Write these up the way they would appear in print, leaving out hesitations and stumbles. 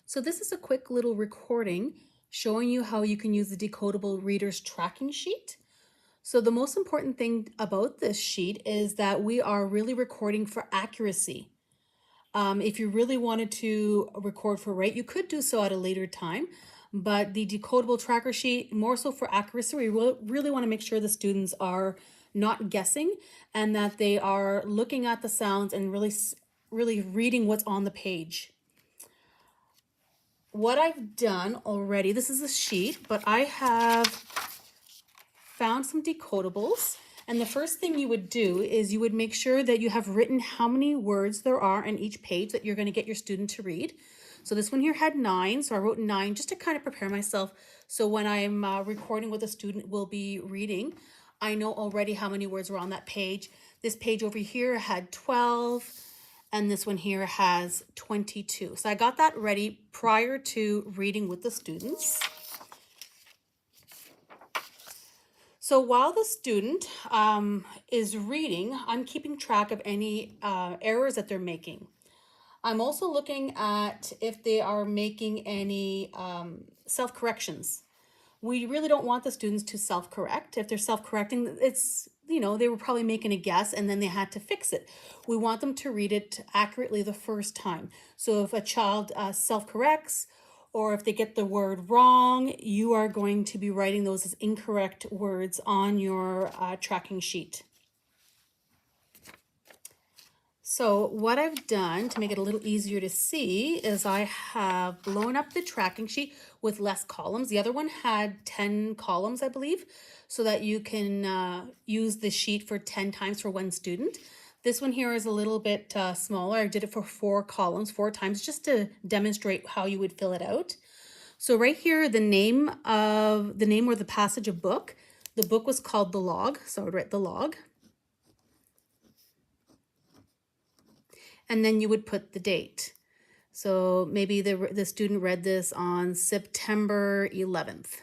So this is a quick little recording showing you how you can use the Decodable Reader's Tracking Sheet. So the most important thing about this sheet is that we are really recording for accuracy. If you really wanted to record for rate, you could do so at a later time, but the Decodable Tracker Sheet, more so for accuracy, we really want to make sure the students are not guessing and that they are looking at the sounds and really reading what's on the page. What I've done already, this is a sheet, but I have found some decodables. And the first thing you would do is you would make sure that you have written how many words there are in each page that you're going to get your student to read. So this one here had 9, so I wrote 9 just to kind of prepare myself. So when I'm recording what the student will be reading, I know already how many words were on that page. This page over here had 12. And this one here has 22. So I got that ready prior to reading with the students. So while the student is reading, I'm keeping track of any errors that they're making. I'm also looking at if they are making any self-corrections. We really don't want the students to self-correct. If they're self-correcting, it's, they were probably making a guess and then they had to fix it. We want them to read it accurately the first time. So if a child self-corrects or if they get the word wrong, you are going to be writing those as incorrect words on your tracking sheet. So what I've done to make it a little easier to see is I have blown up the tracking sheet with less columns. The other one had 10 columns, I believe, so that you can use the sheet for 10 times for one student. This one here is a little bit smaller. I did it for 4 columns, 4 times, just to demonstrate how you would fill it out. So right here, the name or the passage of book. The book was called The Log, so I would write The Log. And then you would put the date. So maybe the student read this on September 11th.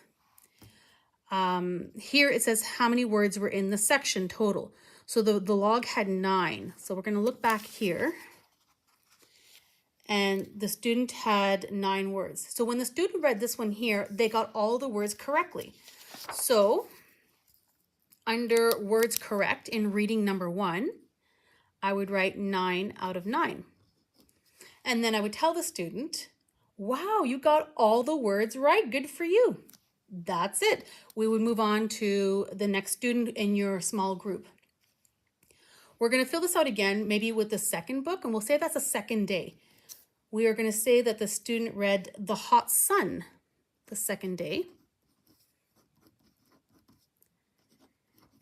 Here it says how many words were in the section total. So the log had 9. So we're going to look back here. And the student had 9 words. So when the student read this one here, they got all the words correctly. So under words correct in reading number 1, I would write 9 out of 9. And then I would tell the student, wow, you got all the words right. Good for you. That's it. We would move on to the next student in your small group. We're going to fill this out again, maybe with the second book, and we'll say that's a second day. We are going to say that the student read The Hot Sun the second day.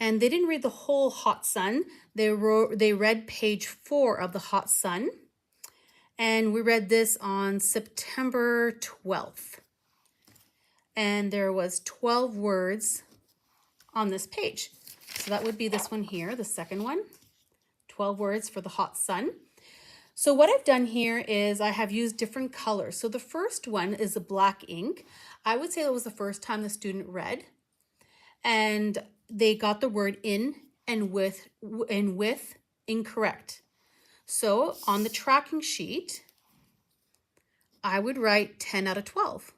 And they didn't read the whole Hot Sun. They read page 4 of The Hot Sun. And we read this on September 12th. And there was 12 words on this page. So that would be this one here, the second one. 12 words for The Hot Sun. So what I've done here is I have used different colors. So the first one is the black ink. I would say that was the first time the student read. And they got the word in and with incorrect. So on the tracking sheet, I would write 10 out of 12.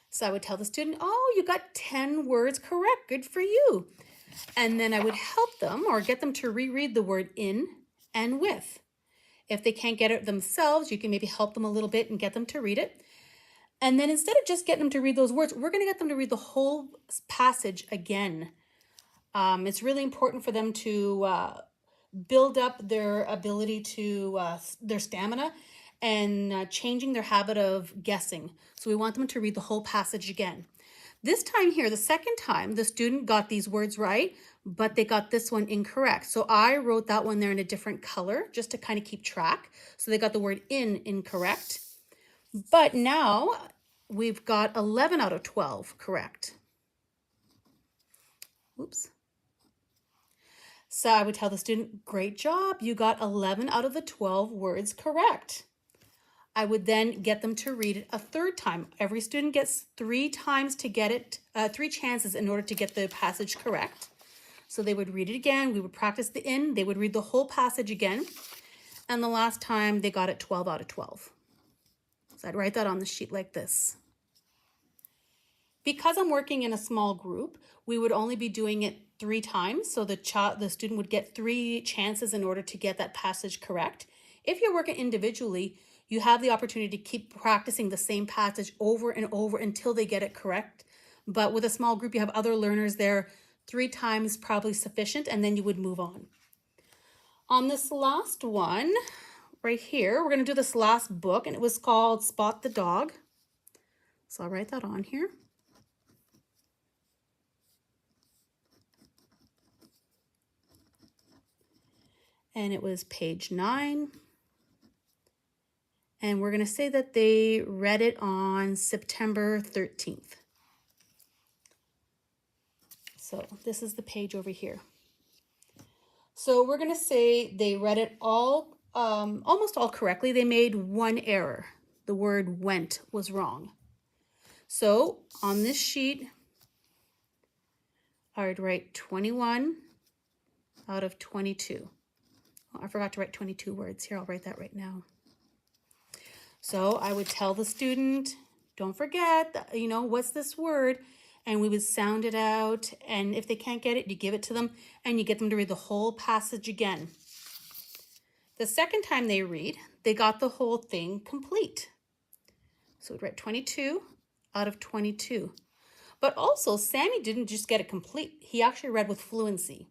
So I would tell the student, oh, you got 10 words correct. Good for you. And then I would help them or get them to reread the word in and with. If they can't get it themselves, you can maybe help them a little bit and get them to read it. And then instead of just getting them to read those words, we're going to get them to read the whole passage again. It's really important for them to build up their ability to, their stamina and changing their habit of guessing. So we want them to read the whole passage again. This time here, the second time, the student got these words right, but they got this one incorrect. So I wrote that one there in a different color just to kind of keep track. So they got the word in incorrect. But now we've got 11 out of 12 correct. Oops. So I would tell the student, great job. You got 11 out of the 12 words correct. I would then get them to read it a third time. Every student gets 3 times to get it, 3 chances in order to get the passage correct. So they would read it again. We would practice the in. They would read the whole passage again. And the last time they got it 12 out of 12. So I'd write that on the sheet like this. Because I'm working in a small group, we would only be doing it 3 times. So the student would get 3 chances in order to get that passage correct. If you're working individually, you have the opportunity to keep practicing the same passage over and over until they get it correct. But with a small group, you have other learners there. 3 times probably sufficient, and then you would move on. On this last one, right here, we're going to do this last book, and it was called Spot the Dog. So I'll write that on here. And it was page 9. And we're going to say that they read it on September 13th. So this is the page over here. So we're going to say they read it all, almost all correctly. They made 1 error. The word went was wrong. So on this sheet, I would write 21 out of 22. Oh, I forgot to write 22 words here. I'll write that right now. So I would tell the student, don't forget, what's this word? And we would sound it out. And if they can't get it, you give it to them and you get them to read the whole passage again. The second time they read, they got the whole thing complete. So we'd write 22 out of 22. But also, Sammy didn't just get it complete. He actually read with fluency.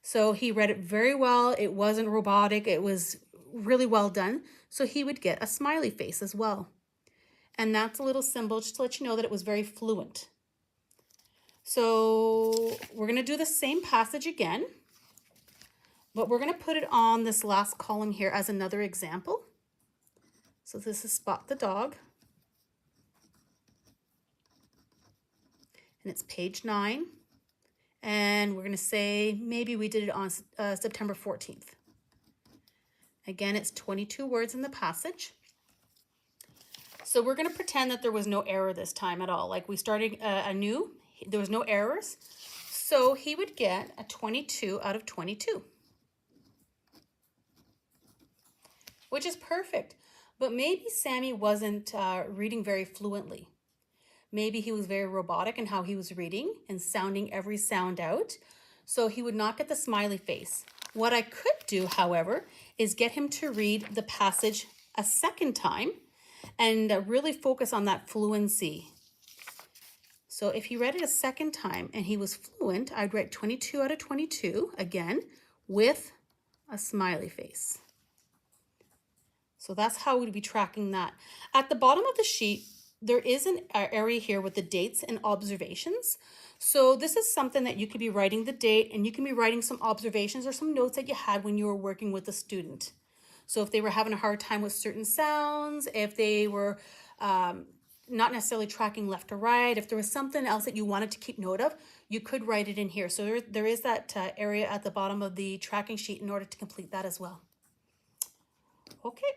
So he read it very well. It wasn't robotic. It was really well done. So he would get a smiley face as well. And that's a little symbol just to let you know that it was very fluent. So we're going to do the same passage again, but we're going to put it on this last column here as another example. So this is Spot the Dog. And it's page 9. And we're going to say maybe we did it on September 14th. Again, it's 22 words in the passage. So we're going to pretend that there was no error this time at all. Like we started anew, there was no errors. So he would get a 22 out of 22, which is perfect. But maybe Sammy wasn't reading very fluently. Maybe he was very robotic in how he was reading and sounding every sound out. So he would not get the smiley face. What I could do, however, is get him to read the passage a second time and really focus on that fluency. So if he read it a second time and he was fluent, I'd write 22 out of 22 again with a smiley face. So that's how we'd be tracking that. At the bottom of the sheet, there is an area here with the dates and observations. So this is something that you could be writing the date, and you can be writing some observations or some notes that you had when you were working with the student. So if they were having a hard time with certain sounds, if they were not necessarily tracking left or right, if there was something else that you wanted to keep note of, you could write it in here. So there is that area at the bottom of the tracking sheet in order to complete that as well. Okay,